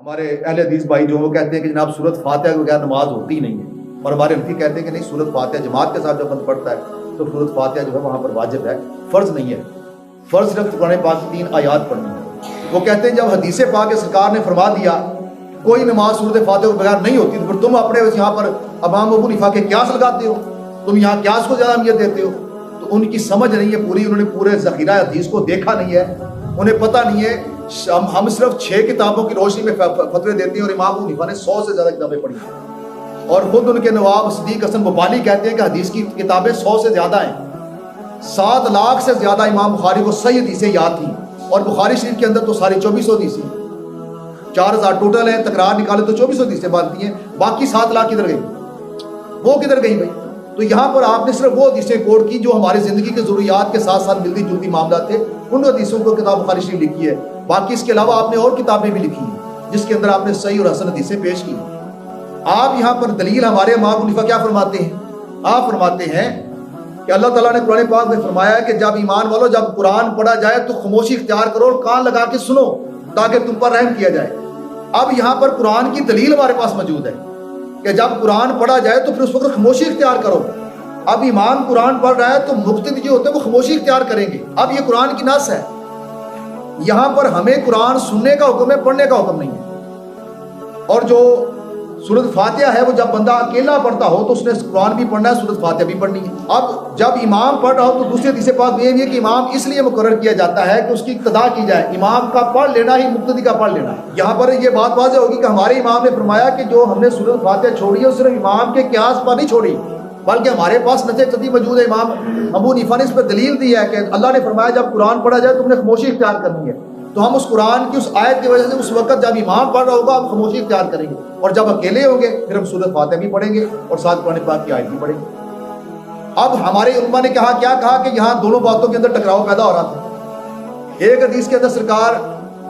ہمارے اہل حدیث بھائی جو وہ کہتے ہیں کہ جناب سورۃ فاتحہ کے بغیر نماز ہوتی ہی نہیں ہے، اور ہمارے حنفی کہتے ہیں کہ نہیں، سورۃ فاتحہ جماعت کے ساتھ جب بند پڑھتا ہے تو سورۃ فاتحہ جو ہے وہاں پر واجب ہے، فرض نہیں ہے۔ فرض صرف قرآن پاک کی 3 آیات پڑھنی ہے۔ وہ کہتے ہیں جب حدیث پاک سرکار نے فرما دیا کوئی نماز سورۃ فاتحہ کے بغیر نہیں ہوتی، تو پھر تم اپنے یہاں پر امام ابو حنیفہ کے قیاس لگاتے ہو، تم یہاں قیاس کو زیادہ اہمیت دیتے ہو۔ تو ان کی سمجھ نہیں ہے پوری، انہوں نے پورے ذخیرہ حدیث کو دیکھا نہیں ہے، انہیں پتہ نہیں ہے۔ ہم صرف 6 کتابوں کی روشنی میں فتوے دیتے ہیں، اور امام ابو حنیفہ نے 100 سے زیادہ کتابیں پڑھی ہیں، اور خود ان کے نواب صدیق حسن ببالی کہتے ہیں کہ حدیث کی کتابیں 100 سے زیادہ ہیں۔ 7 لاکھ سے زیادہ امام بخاری کو صحیح حدیثیں یاد تھیں، اور بخاری شریف کے اندر تو ساری 2400 حدیثیں، 4000 ٹوٹل ہیں، تکرار نکالے تو 2400 حدیثیں بنتی ہیں، باقی 7 لاکھ کدھر گئی؟ وہ کدھر گئی بھائی؟ تو یہاں پر آپ نے صرف وہ حدیثیں کوٹ کی جو ہماری زندگی کے ضروریات کے ساتھ ساتھ ملتی جلتی معاملات تھے، ان حدیثوں کو کتاب بخاری شریف لکھی ہے۔ باقی اس کے علاوہ آپ نے اور کتابیں بھی لکھی ہیں جس کے اندر آپ نے صحیح اور حسن حدیثیں پیش کی۔ آپ یہاں پر دلیل ہمارے امام ابو حنیفہ کیا فرماتے ہیں؟ آپ فرماتے ہیں کہ اللہ تعالیٰ نے قرآن پاک میں فرمایا ہے کہ جب ایمان والو جب قرآن پڑھا جائے تو خاموشی اختیار کرو اور کان لگا کے سنو تاکہ تم پر رحم کیا جائے۔ اب یہاں پر قرآن کی دلیل ہمارے پاس موجود ہے کہ جب قرآن پڑھا جائے تو پھر اس وقت خاموشی اختیار کرو۔ اب امام قرآن پڑھ رہا ہے تو مقتدی جو ہوتے ہیں وہ خاموشی اختیار کریں گے۔ اب یہ قرآن کی نص ہے، یہاں پر ہمیں قرآن سننے کا حکم ہے، پڑھنے کا حکم نہیں ہے۔ اور جو سورۃ فاتحہ ہے وہ جب بندہ اکیلا پڑھتا ہو تو اس نے قرآن بھی پڑھنا ہے، سورۃ فاتحہ بھی پڑھنی ہے۔ اب جب امام پڑھ رہا ہو تو دوسری حدیث پاک یہ ہے کہ امام اس لیے مقرر کیا جاتا ہے کہ اس کی اقتداء کی جائے، امام کا پڑھ لینا ہی مقتدی کا پڑھ لینا ہے۔ یہاں پر یہ بات واضح ہوگی کہ ہمارے امام نے فرمایا کہ جو ہم نے سورۃ فاتحہ چھوڑی ہے وہ صرف امام کے قیاس پر نہیں چھوڑی، بلکہ ہمارے پاس نص قطعی موجود ہے۔ امام ابو حنیفہ نے اس پر دلیل دی ہے کہ اللہ نے فرمایا جب قرآن پڑھا جائے تم نے خاموشی اختیار کرنی ہے، تو ہم اس قرآن کی اس آیت کی وجہ سے اس وقت جب امام پڑھ رہا ہوگا ہم خاموشی اختیار کریں گے، اور جب اکیلے ہوں گے پھر ہم سورۃ فاتحہ بھی پڑھیں گے اور ساتھ قرآن پاک کی آیت بھی پڑھیں گے۔ اب ہمارے علماء نے کہا کیا کہا کہ یہاں دونوں باتوں کے اندر ٹکراؤ پیدا ہو رہا تھا۔ ایک حدیث کے اندر سرکار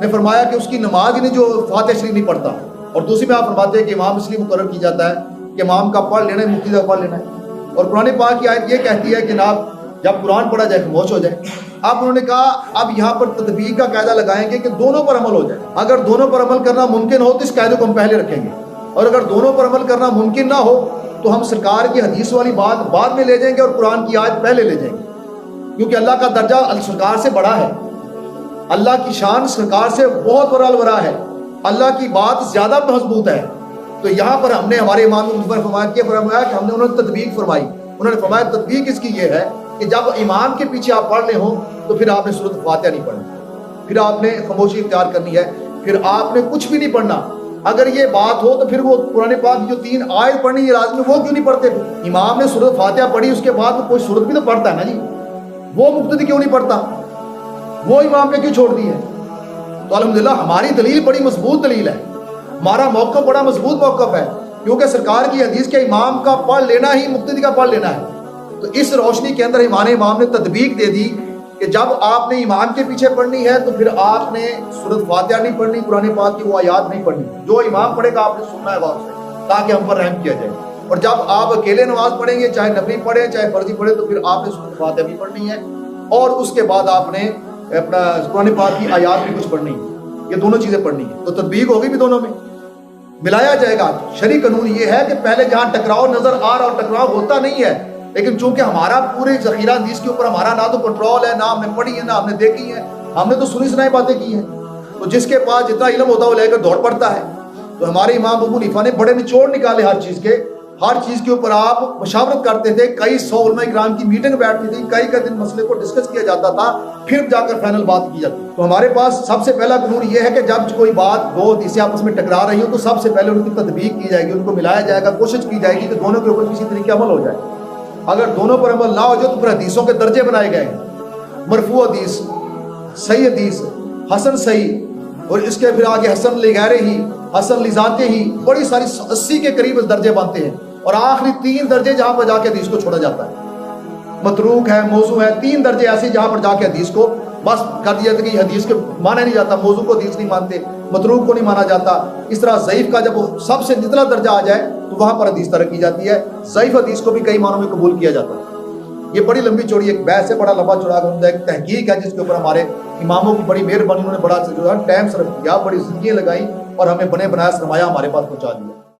نے فرمایا کہ اس کی نماز ہی نہیں جو فاتحہ شریف نہیں پڑھتا، اور دوسری میں آپ فرماتے ہیں کہ امام اس لیے مقرر کی جاتا ہے کہ امام کا پڑھ لینا ہے، مقتدی کا پڑھ لینا ہے۔ اور قرآن پاک کی آیت یہ کہتی ہے کہ جناب جب قرآن پڑھا جائے خاموش ہو جائے۔ اب انہوں نے کہا اب یہاں پر تطبیق کا قاعدہ لگائیں گے کہ دونوں پر عمل ہو جائے۔ اگر دونوں پر عمل کرنا ممکن ہو تو اس قاعدے کو ہم پہلے رکھیں گے، اور اگر دونوں پر عمل کرنا ممکن نہ ہو تو ہم سرکار کی حدیث والی بات بعد میں لے جائیں گے اور قرآن کی آیت پہلے لے جائیں گے، کیونکہ اللہ کا درجہ سرکار سے بڑا ہے، اللہ کی شان سرکار سے بہت بڑا الورا ہے، اللہ کی بات زیادہ مضبوط ہے۔ تو یہاں پر ہم نے ہمارے امام نے فرمایا کہ ہم نے انہوں نے تطبیق فرمائی، انہوں نے فرمایا تطبیق اس کی یہ ہے کہ جب امام کے پیچھے آپ پڑھ لے ہوں تو پھر آپ نے سورۃ فاتحہ نہیں پڑھنی، پھر آپ نے خاموشی اختیار کرنی ہے، پھر آپ نے کچھ بھی نہیں پڑھنا۔ اگر یہ بات ہو تو پھر وہ قرآن پاک کی جو 3 آیت پڑھنی یہ لازمی، وہ کیوں نہیں پڑھتے؟ امام نے سورۃ فاتحہ پڑھی، اس کے بعد کوئی سورت بھی تو پڑھتا ہے نا جی، وہ مقتدی کیوں نہیں پڑھتا؟ وہ امام نے کیوں چھوڑ دی ہے؟ تو الحمدللہ ہماری دلیل بڑی مضبوط دلیل ہے، ہمارا موقف بڑا مضبوط موقف ہے، کیونکہ سرکار کی حدیث کے امام کا پڑھ لینا ہی مقتدی کا پڑھ لینا ہے۔ تو اس روشنی کے اندر ہمارے امام نے تطبیق دے دی کہ جب آپ نے امام کے پیچھے پڑھنی ہے تو پھر آپ نے سورۃ فاتحہ نہیں پڑھنی، قرآن پاک کی وہ آیات نہیں پڑھنی، جو امام پڑھے گا آپ نے سننا ہے غور سے تاکہ ہم پر رحم کیا جائے۔ اور جب آپ اکیلے نماز پڑھیں گے، چاہے نفلی پڑھیں چاہے فرضی پڑھیں، تو پھر آپ نے سورۃ فاتحہ بھی پڑھنی ہے اور اس کے بعد آپ نے اپنا قرآن پاک کی آیات بھی کچھ پڑھنی ہے، یہ دونوں چیزیں پڑھنی ہیں۔ تو تطبیق ہوگی بھی دونوں میں، ملایا جائے گا۔ شرعی قانون یہ ہے کہ پہلے جہاں ٹکراؤ نظر آ رہا اور ٹکراؤ ہوتا نہیں ہے، لیکن چونکہ ہمارا پورے ذخیرہ حدیث کے اوپر ہمارا نہ تو کنٹرول ہے، نہ ہم نے پڑھی ہے، نہ ہم نے دیکھی ہے، ہم نے تو سنی سنائی باتیں کی ہیں، تو جس کے پاس جتنا علم ہوتا ہے وہ لے کر دوڑ پڑتا ہے۔ تو ہمارے امام ابو حنیفہ نے بڑے نچوڑ نکالے ہر چیز کے، ہر چیز کے اوپر آپ مشاورت کرتے تھے، کئی 100 علماء کرام کی میٹنگ بیٹھتی تھی، کئی دن مسئلے کو ڈسکس کیا جاتا تھا، پھر جا کر فائنل بات کی جاتی۔ تو ہمارے پاس سب سے پہلا قانون یہ ہے کہ جب کوئی بات 2 حدیثیں آپس میں ٹکرا رہی ہوں تو سب سے پہلے ان کی تطبیق کی جائے گی، ان کو ملایا جائے گا، کوشش کی جائے گی کہ دونوں کے اوپر کسی طریقے عمل ہو جائے۔ اگر دونوں پر عمل نہ ہو جائے تو پھر حدیثوں کے درجے بنائے گئے ہیں، مرفوع حدیث، صحیح حدیث، حسن صحیح، اور اس کے پھر آگے حسن لغیرہ ہی، حسن لذاتہ ہی، بڑی ساری 80 کے قریب درجے بنتے ہیں، اور آخری 3 درجے جہاں پر جا کے حدیث کو چھوڑا جاتا ہے، متروک ہے، موضوع ہے، 3 درجے ایسے جہاں پر جا کے حدیث کو بس کر دیا کہ حدیث کے مانا نہیں جاتا، موضوع کو حدیث نہیں مانتے، متروک کو نہیں مانا جاتا۔ اس طرح ضعیف کا جب سب سے نچلا درجہ آ جائے تو وہاں پر حدیث ترک کی جاتی ہے، ضعیف حدیث کو بھی کئی معنوں میں قبول کیا جاتا ہے۔ یہ بڑی لمبی چوڑی ایک بحث ہے، بڑا لمبا چوڑا ایک تحقیق ہے جس کے اوپر ہمارے اماموں کی بڑی مہربانی، انہوں نے بڑا جو ہے ٹائم صرف کیا، بڑی زندگیاں لگائیں اور ہمیں بنے بنایا سرمایہ ہمارے پاس پہنچا دیا۔